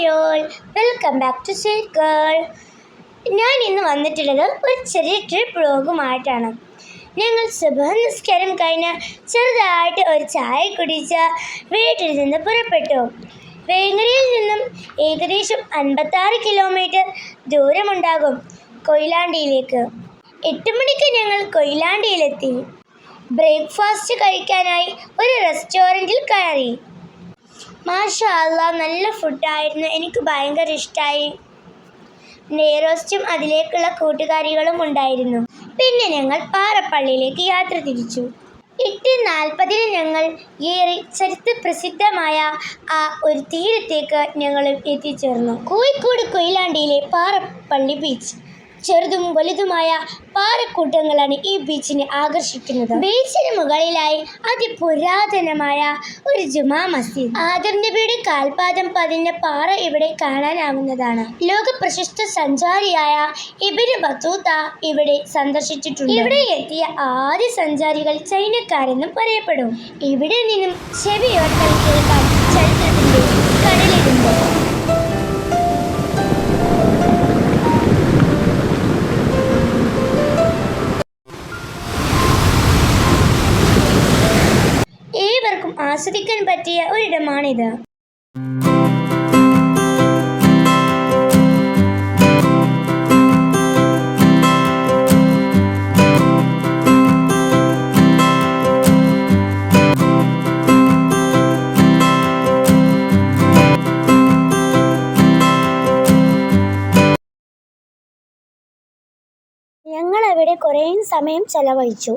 Hi all, welcome back to sweet girl. ഞാൻ ഇന്ന് വന്നിട്ടുള്ളത് ഒരു ചെറിയ ട്രിപ്പ് വ്ളോഗുമായിട്ടാണ്. ഞങ്ങൾ സുബഹ നിസ്കാരം കഴിഞ്ഞ് ചെറുതായിട്ട് ഒരു ചായ കുടിച്ച് വീട്ടിൽ നിന്ന് പുറപ്പെട്ടു. വേങ്ങരയിൽ നിന്നും ഏകദേശം 56 കിലോമീറ്റർ ദൂരമുണ്ടാകും കൊയിലാണ്ടിയിലേക്ക്. 8 മണിക്ക് ഞങ്ങൾ കൊയിലാണ്ടിയിലെത്തി. ബ്രേക്ക്ഫാസ്റ്റ് കഴിക്കാനായി ഒരു റെസ്റ്റോറൻറ്റിൽ കയറി. മാഷാ അല്ലാ, നല്ല ഫുഡായിരുന്നു. എനിക്ക് ഭയങ്കര ഇഷ്ടമായി. നെയ്റോസ്റ്റും അതിലേക്കുള്ള കൂട്ടുകാരികളും ഉണ്ടായിരുന്നു. പിന്നെ ഞങ്ങൾ പാറപ്പള്ളിയിലേക്ക് യാത്ര തിരിച്ചു. 8:40 ഞങ്ങൾ ഏറെ ചരിത്ര പ്രസിദ്ധമായ ആ ഒരു തീരത്തേക്ക് ഞങ്ങളും എത്തിച്ചേർന്നു. കോഴിക്കോട് കൊയിലാണ്ടിയിലെ പാറപ്പള്ളി ബീച്ച്. ചെറുതും വലുതുമായ പാറക്കൂട്ടങ്ങളാണ് ഈ ബീച്ചിനെ ആകർഷിക്കുന്നത്. ബീച്ചിന് മുകളിലായി അതിപുരാതനമായ ഒരു ജുമാ മസ്ജിദ്. ആദം നബിയുടെ കാൽപാദം പതിഞ്ഞ പാറ ഇവിടെ കാണാനാവുന്നതാണ്. ലോക പ്രശസ്ത സഞ്ചാരിയായ ഇബ്നു ബത്തൂത്ത ഇവിടെ സന്ദർശിച്ചിട്ടുണ്ട്. ഇവിടെ എത്തിയ ആദ്യ സഞ്ചാരികൾ ചൈനക്കാരെന്നും പറയപ്പെടും. ഇവിടെ നിന്നും ചെവിയോട്ടൽ കേൾക്കാൻ ചരിത്രത്തിന്റെ കടലിടുണ്ട്. ഏവർക്കും ആസ്വദിക്കാൻ പറ്റിയ ഒരിടമാണിത്. ഞങ്ങൾ അവിടെ കുറേ സമയം ചെലവഴിച്ചു.